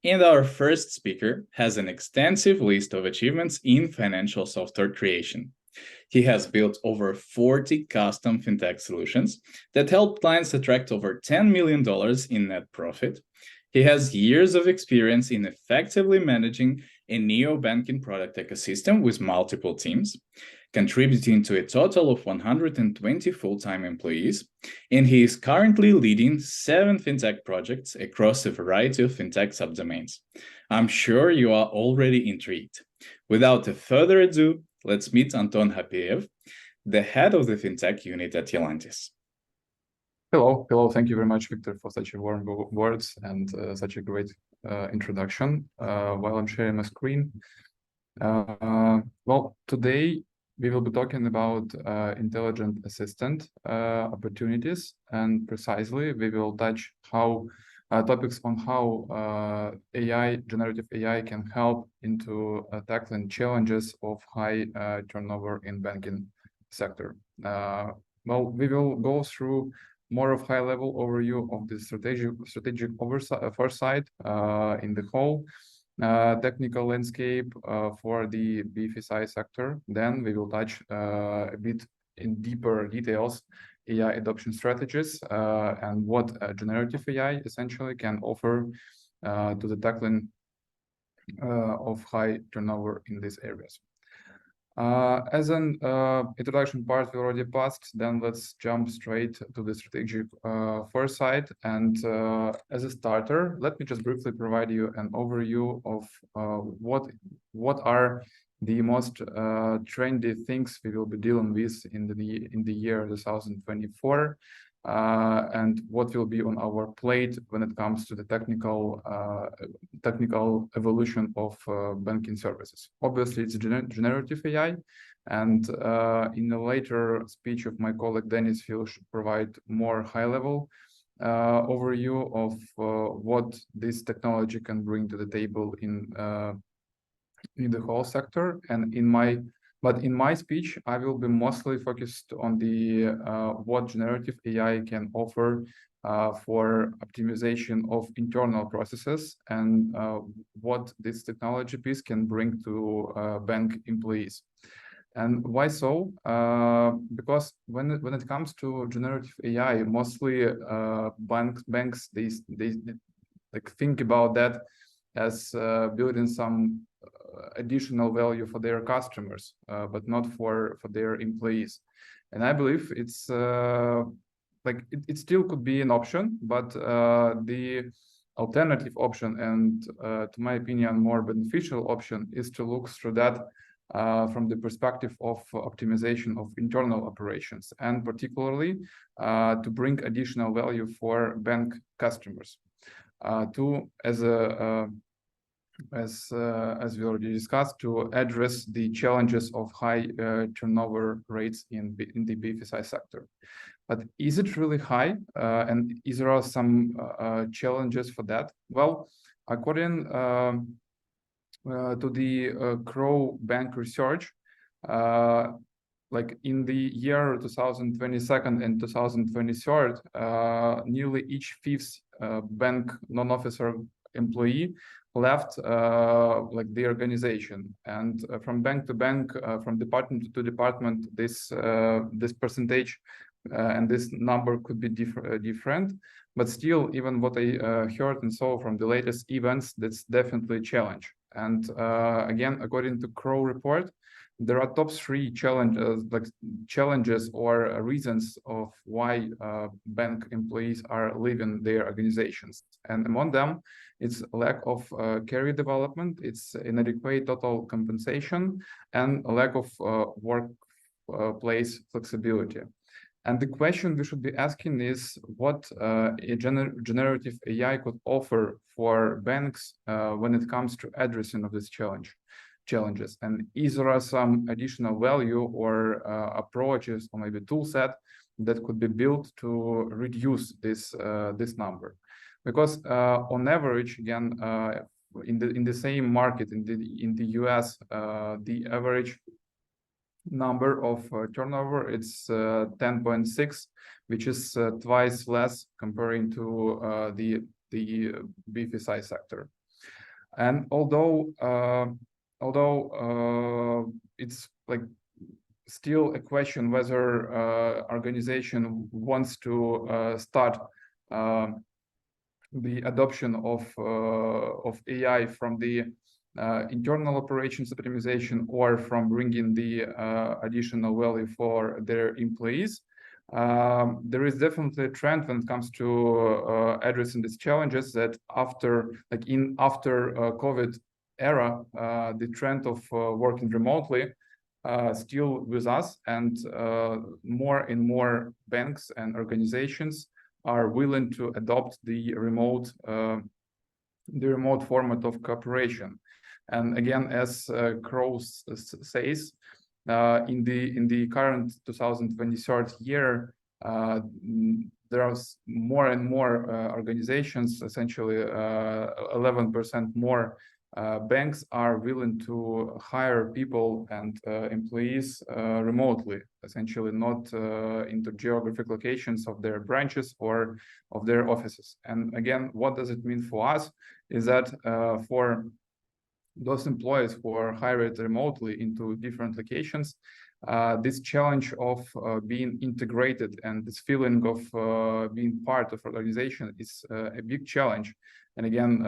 And our first speaker has an extensive list of achievements in financial software creation. He has built over 40 custom fintech solutions that help clients attract over $10 million in net profit. He has years of experience in effectively managing a neo-banking product ecosystem with multiple teams, contributing to a total of 120 full-time employees, and he is currently leading 7 fintech projects across a variety of fintech subdomains. I'm sure you are already intrigued. Without further ado, let's meet Anton Hapieiev, the head of the fintech unit at Yalantis. Hello. Thank you very much, Victor, for such a warm words and such a great introduction. While I'm sharing my screen, well, today we will be talking about intelligent assistant opportunities, and precisely we will touch how topics on how generative AI can help into tackling challenges of high turnover in banking sector. Well, we will go through more of high-level overview of the strategic foresight in the whole technical landscape for the BFSI sector. Then we will touch a bit in deeper details AI adoption strategies and what generative AI essentially can offer to the tackling of high turnover in these areas. As an introduction part we already passed, then let's jump straight to the strategic foresight. And as a starter, let me just briefly provide you an overview of what are the most trendy things we will be dealing with in the year 2024. And what will be on our plate when it comes to the technical evolution of banking services. Obviously, it's generative AI, and in the later speech of my colleague Dennis, he'll provide more high-level overview of what this technology can bring to the table in the whole sector. And in my speech, I will be mostly focused on the what generative AI can offer for optimization of internal processes and what this technology piece can bring to bank employees. And why so? Because when it comes to generative AI, mostly banks they like think about that as building some additional value for their customers, but not for their employees. And I believe it's it still could be an option, but the alternative option and to my opinion more beneficial option is to look through that from the perspective of optimization of internal operations, and particularly to bring additional value for bank customers. As we already discussed, to address the challenges of high turnover rates in the BFSI sector. But is it really high? And is there some challenges for that? Well, according to the Crow Bank research, like in the year 2022 and 2023, nearly each fifth bank non-officer employee left like the organization, and from bank to bank, from department to department, this percentage and this number could be different. But still, even what I heard and saw from the latest events, that's definitely a challenge. And again, according to Crow report, there are top 3 challenges or reasons of why bank employees are leaving their organizations. And among them, it's lack of career development, it's inadequate total compensation, and a lack of workplace flexibility. And the question we should be asking is what a generative AI could offer for banks when it comes to addressing of these challenges, and is there some additional value or approaches or maybe tool set that could be built to reduce this number? Because on average, again, in the same market in the US, the average number of turnover it's 10.6, which is twice less comparing to the BFSI sector. And although it's like still a question whether organization wants to start the adoption of AI from the internal operations optimization or from bringing the additional value for their employees. There is definitely a trend when it comes to addressing these challenges that after COVID era, the trend of working remotely still with us, and more and more banks and organizations are willing to adopt the remote format of cooperation. And again, as Crow says, in the current 2023 year, there are more and more organizations, essentially 11% more banks are willing to hire people and employees remotely, essentially not into geographic locations of their branches or of their offices. And again, what does it mean for us is that for those employees who are hired remotely into different locations, this challenge of being integrated and this feeling of being part of an organization is a big challenge. And again,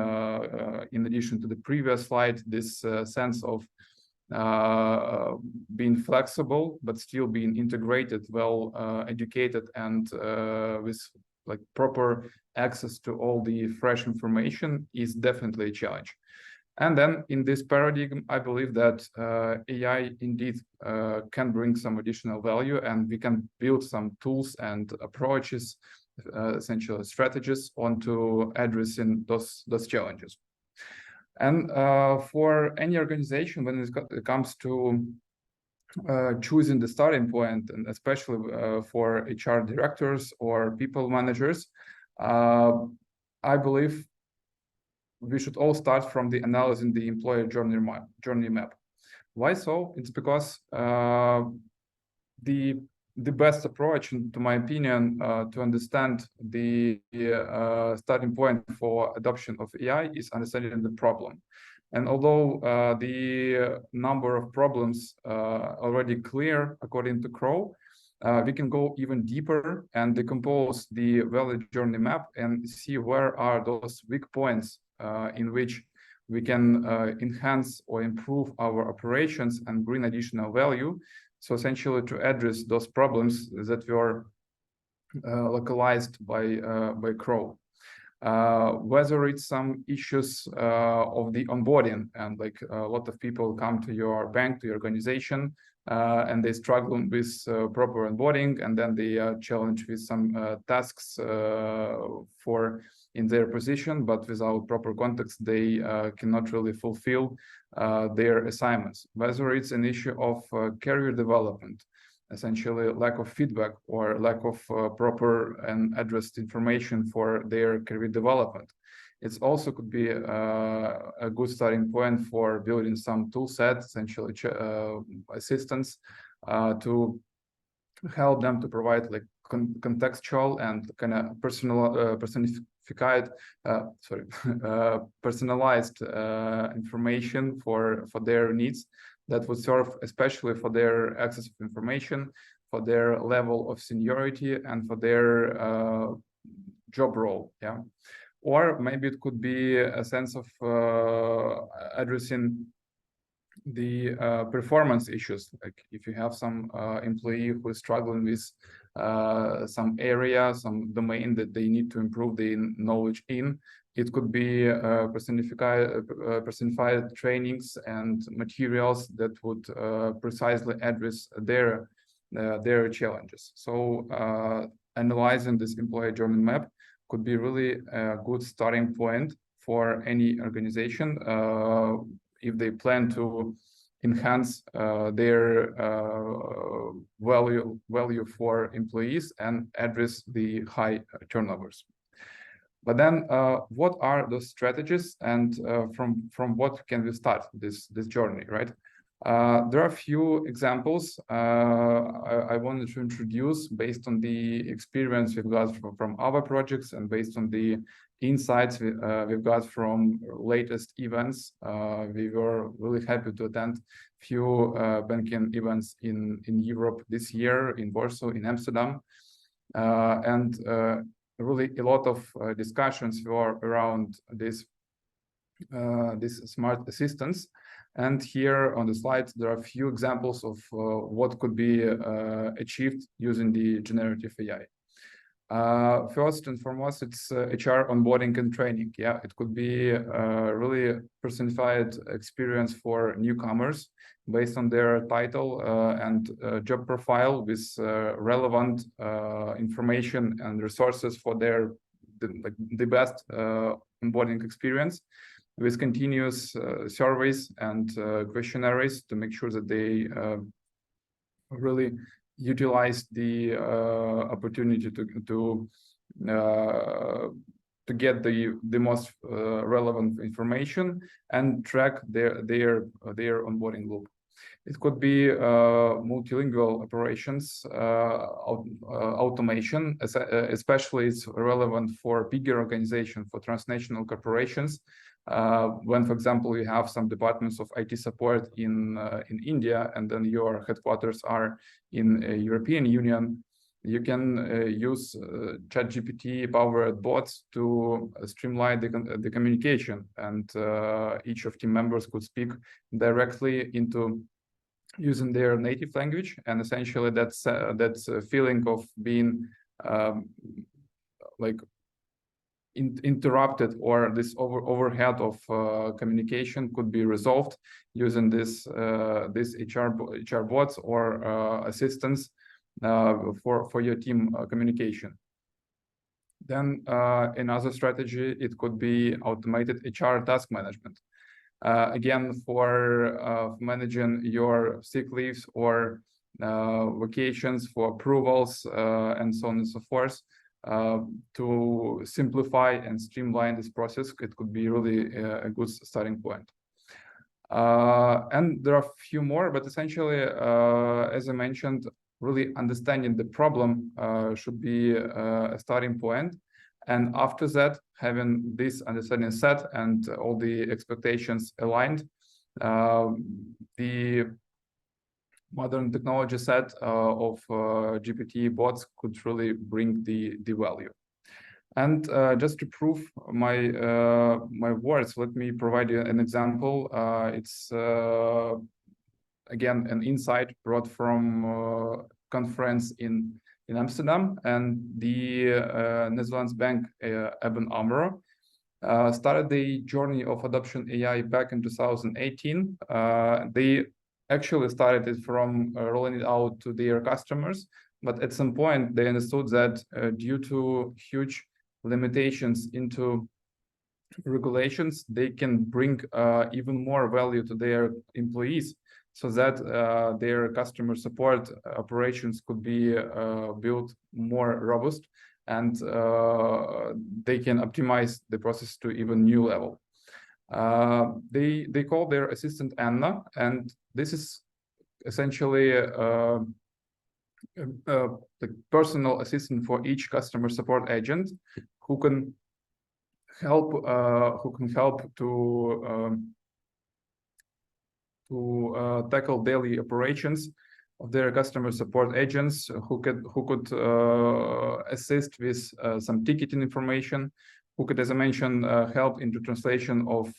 in addition to the previous slide, this sense of being flexible, but still being integrated, well educated, and with like proper access to all the fresh information is definitely a challenge. And then in this paradigm, I believe that AI indeed can bring some additional value, and we can build some tools and approaches, essential strategies onto addressing those challenges. And for any organization, when it comes to choosing the starting point, and especially for HR directors or people managers, I believe we should all start from the analyzing the employer journey map. Why so? It's because the best approach, to my opinion, to understand the starting point for adoption of AI is understanding the problem. And although the number of problems already clear according to Crow, we can go even deeper and decompose the value journey map and see where are those weak points in which we can enhance or improve our operations and bring additional value. So essentially to address those problems that were localized by Crow. Whether it's some issues of the onboarding, and like a lot of people come to your bank, to your organization, and they struggle with proper onboarding, and then they are challenged with some tasks for in their position, but without proper context, they cannot really fulfill their assignments. Whether it's an issue of career development, essentially lack of feedback or lack of proper and addressed information for their career development. It also could be a good starting point for building some tool sets, essentially assistance to help them to provide like contextual and kind of personalized information for their needs that would serve especially for their access of information, for their level of seniority, and for their job role. Yeah. Or maybe it could be a sense of addressing the performance issues. Like if you have some employee who is struggling with some area, some domain that they need to improve the knowledge in, it could be personified trainings and materials that would precisely address their challenges. So analyzing this employee journey map could be really a good starting point for any organization if they plan to enhance their value for employees and address the high turnovers. But then what are those strategies, and from what can we start this journey, right? There are a few examples I wanted to introduce based on the experience we've got from our projects and based on the insights we've got from latest events. We were really happy to attend few banking events in Europe this year, in Warsaw, in Amsterdam. And really a lot of discussions were around this smart assistants. And here on the slide, there are a few examples of what could be achieved using the generative AI. First and foremost, it's HR onboarding and training. Yeah, it could be a really personified experience for newcomers based on their title and job profile with relevant information and resources for the best onboarding experience, with continuous surveys and questionnaires to make sure that they really utilize the opportunity to get the most relevant information and track their onboarding loop. It could be multilingual operations, automation, especially it's relevant for bigger organizations, for transnational corporations. When, for example, you have some departments of IT support in India, and then your headquarters are in a European Union, you can use ChatGPT-powered bots to streamline the communication, and each of team members could speak directly into using their native language, and essentially that's a feeling of being like interrupted, or this overhead of communication could be resolved using this HR bots or assistants for your team communication. Then another strategy, it could be automated HR task management. Again, for managing your sick leaves or vacations, for approvals and so on and so forth. To simplify and streamline this process, it could be really a good starting point. And there are a few more, but essentially, as I mentioned, really understanding the problem should be a starting point. And after that, having this understanding set and all the expectations aligned, the modern technology set of GPT bots could really bring the value. And just to prove my words, let me provide you an example. It's again an insight brought from a conference in Amsterdam, and the Netherlands bank ABN AMRO started the journey of adoption AI back in 2018. They actually started it from rolling it out to their customers, but at some point they understood that due to huge limitations into regulations, they can bring even more value to their employees, so that their customer support operations could be built more robust, and they can optimize the process to even new level. They call their assistant Anna, and this is essentially the personal assistant for each customer support agent who can help to tackle daily operations of their customer support agents, who could assist with some ticketing information, who could, as I mentioned, help into translation of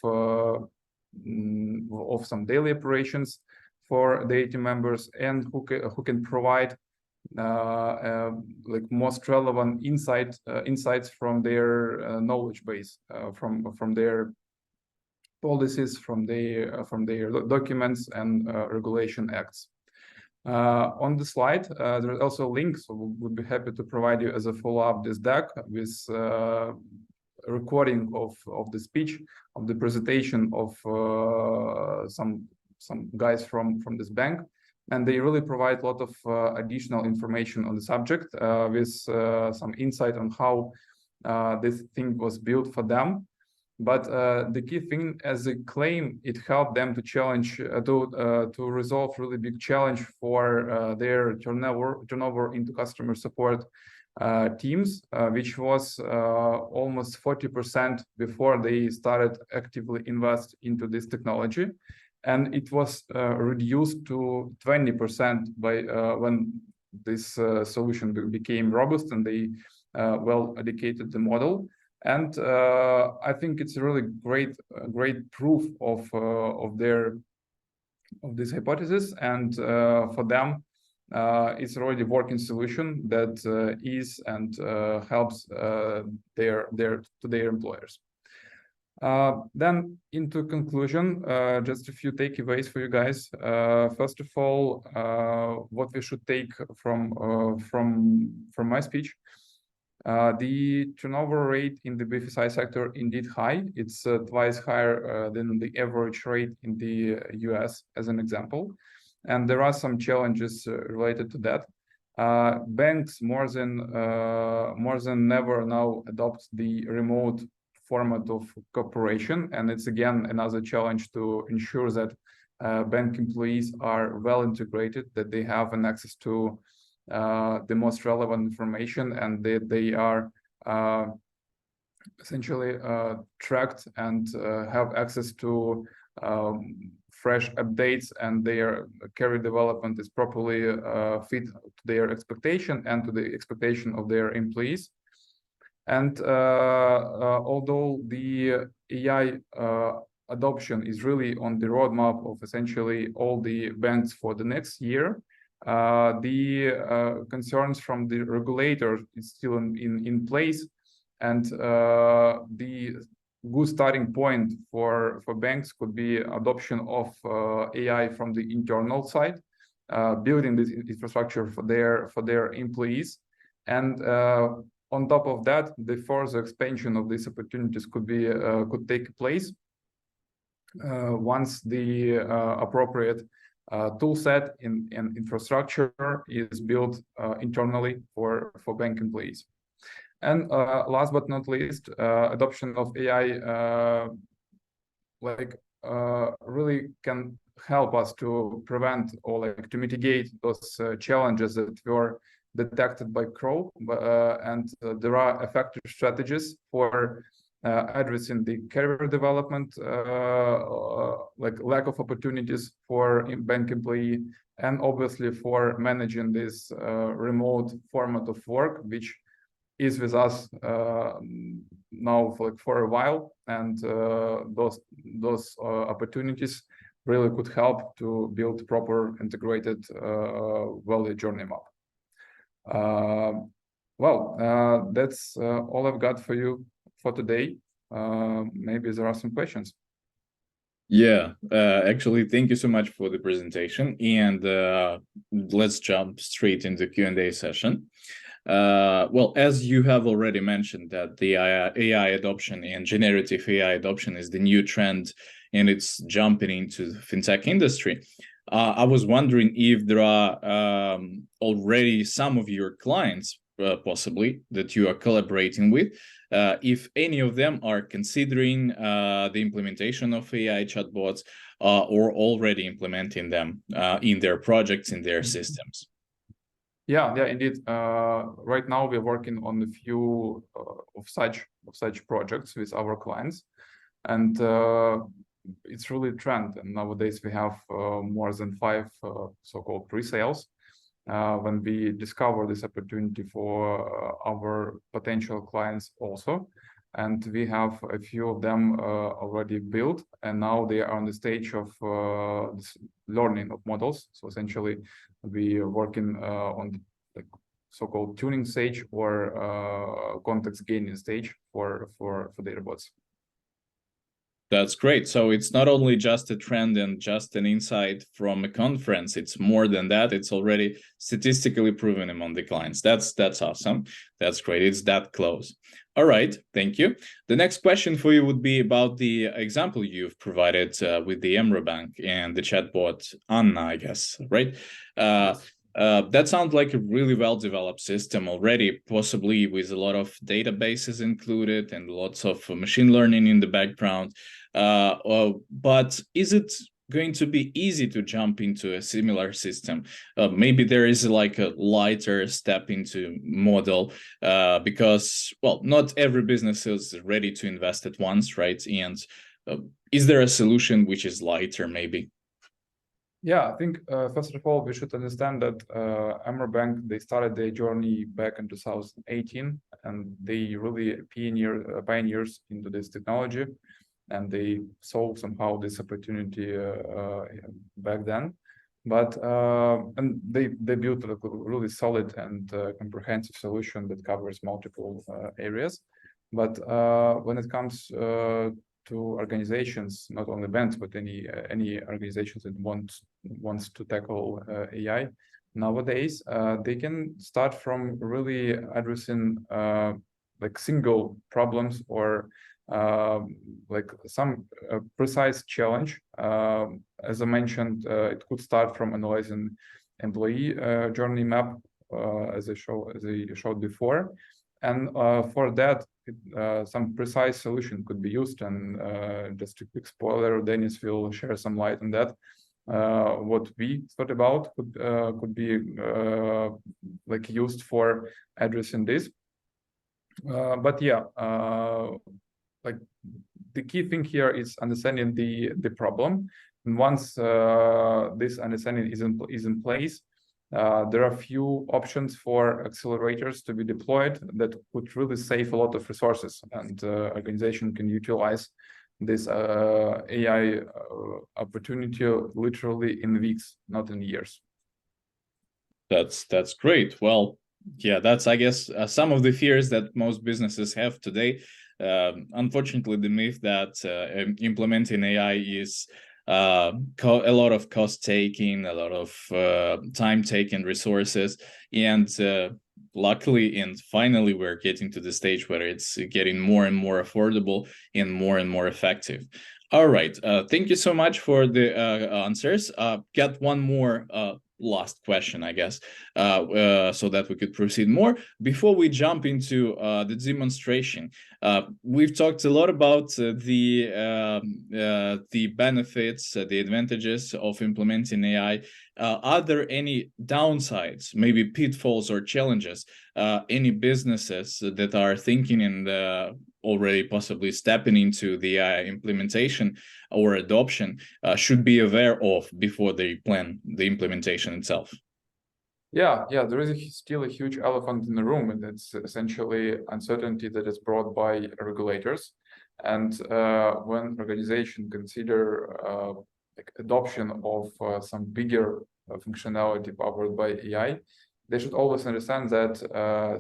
some daily operations for the team members, and who can provide like most relevant insights from their knowledge base, from their policies, from their documents and regulation acts. On the slide, there are also links, so we would be happy to provide you as a follow-up this deck with a recording of the speech, of the presentation of some guys from this bank, and they really provide a lot of additional information on the subject with some insight on how this thing was built for them. But the key thing, as a claim, it helped them to challenge to resolve really big challenge for their turnover into customer support teams, which was almost 40% before they started actively invest into this technology, and it was reduced to 20% by when this solution became robust and they well educated the model. And I think it's a really great proof of this hypothesis, and for them, it's already working solution that is and helps their employers. Then into conclusion, just a few takeaways for you guys. First of all, what we should take from my speech. The turnover rate in the BFSI sector indeed high. It's twice higher than the average rate in the US, as an example. And there are some challenges related to that. Banks more than never now adopt the remote format of cooperation, and it's again another challenge to ensure that bank employees are well integrated, that they have an access to the most relevant information, and that they are essentially tracked and have access to fresh updates, and their career development is properly fit to their expectation and to the expectation of their employees. And although the AI adoption is really on the roadmap of essentially all the banks for the next year, the concerns from the regulator is still in place, and the good starting point for banks could be adoption of AI from the internal side, building this infrastructure for their employees, and on top of that, the further expansion of these opportunities could take place once the appropriate tool set and infrastructure is built internally for bank employees. And last but not least, adoption of AI really can help us to prevent or to mitigate those challenges that were detected by Crow, and there are effective strategies for addressing the career development, lack of opportunities for bank employee, and obviously for managing this remote format of work, which is with us now for a while, and those opportunities really could help to build proper integrated value journey map. That's all I've got for you for today. Maybe there are some questions. Yeah, actually, thank you so much for the presentation, and let's jump straight into Q&A session. Well, as you have already mentioned that the AI adoption and generative AI adoption is the new trend, and it's jumping into the fintech industry. I was wondering if there are already some of your clients, possibly, that you are collaborating with, if any of them are considering the implementation of AI chatbots or already implementing them in their projects, in their systems. Yeah, indeed. Right now we're working on a few of such projects with our clients, and it's really a trend. And nowadays we have more than 5 so-called pre-sales when we discover this opportunity for our potential clients also. And we have a few of them already built, and now they are on the stage of learning of models. So essentially, we are working on the so-called tuning stage or context gaining stage for their bots. That's great. So it's not only just a trend and just an insight from a conference. It's more than that. It's already statistically proven among the clients. That's awesome. That's great. It's that close. All right. Thank you. The next question for you would be about the example you've provided with the AMRO Bank and the chatbot Anna, I guess, right? That sounds like a really well-developed system already, possibly with a lot of databases included and lots of machine learning in the background. But is it going to be easy to jump into a similar system? Maybe there is like a lighter step into model because, well, not every business is ready to invest at once, right? And is there a solution which is lighter, maybe? Yeah, I think first of all, we should understand that AMRO Bank, they started their journey back in 2018, and they really pioneers into this technology, and they saw somehow this opportunity back then. But and they built a really solid and comprehensive solution that covers multiple areas. But when it comes to organizations, not only banks, but any organizations that wants to tackle AI nowadays, they can start from really addressing like single problems or like some precise challenge. As I mentioned, it could start from analyzing employee journey map, as I showed before, and for that, some precise solution could be used. And just a quick spoiler, Dennis will share some light on that. What we thought about could be like used for addressing this. But yeah, like the key thing here is understanding the problem. And once this understanding is in place, there are few options for accelerators to be deployed that would really save a lot of resources, and organization can utilize this AI opportunity literally in weeks, not in years. That's great. Well, yeah, that's, I guess, some of the fears that most businesses have today. Unfortunately, the myth that implementing AI is a lot of cost taking, a lot of time taking, resources, and luckily and finally we're getting to the stage where it's getting more and more affordable and more effective. All right, thank you so much for the answers. Got one more last question, I guess, so that we could proceed more. Before we jump into the demonstration, we've talked a lot about the benefits, the advantages of implementing AI. Are there any downsides, maybe pitfalls or challenges, any businesses that are thinking and already possibly stepping into the AI implementation or adoption should be aware of before they plan the implementation itself? Yeah, there is still a huge elephant in the room, and it's essentially uncertainty that is brought by regulators. And when organizations consider like adoption of some bigger functionality powered by AI, they should always understand that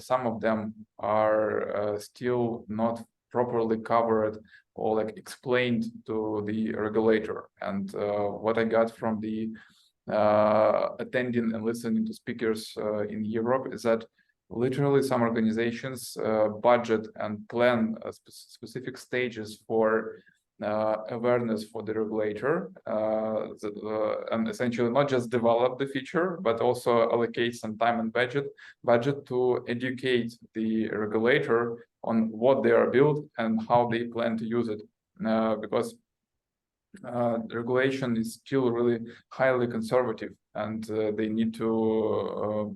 some of them are still not properly covered or like explained to the regulator. And what I got from the attending and listening to speakers in Europe is that literally some organizations budget and plan specific stages for awareness for the regulator, and essentially not just develop the feature, but also allocate some time and budget to educate the regulator on what they are built and how they plan to use it, because the regulation is still really highly conservative, and they need to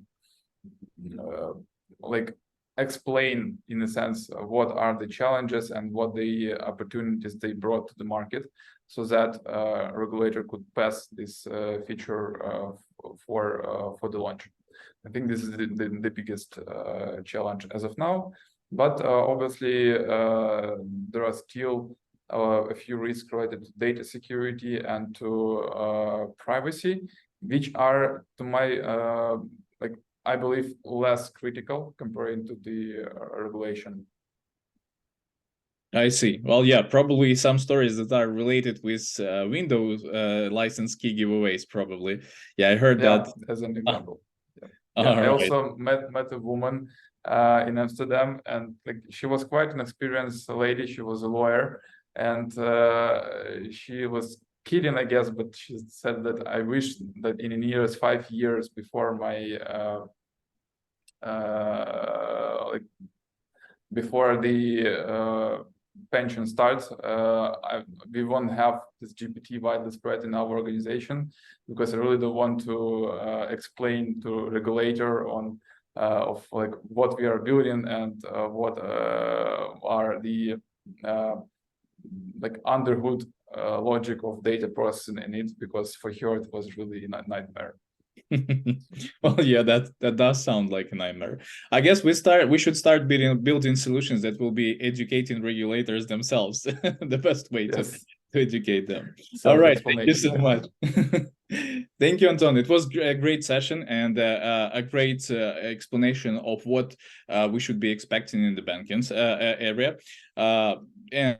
like explain in a sense what are the challenges and what the opportunities they brought to the market, so that regulator could pass this feature for the launch. I think this is the biggest challenge as of now, but obviously there are still a few risks related to data security and to privacy, which are, to my I believe, less critical compared to the regulation. I see. Well, yeah, probably some stories that are related with Windows license key giveaways, probably. Yeah, I heard that. As an example. I also met a woman in Amsterdam, and like she was quite an experienced lady. She was a lawyer, and she was kidding, I guess, but she said that I wish that in 5 years before my like before the pension starts, we won't have this GPT widely spread in our organization, because I really don't want to explain to regulator on of like what we are building and what are the like underhood logic of data processing in it, because for her it was really a nightmare. Well, yeah, that does sound like a nightmare. I guess we should start building solutions that will be educating regulators themselves. The best way to educate them. All right, thank you so much. Thank you, Anton. It was a great session and a great explanation of what we should be expecting in the banking area. And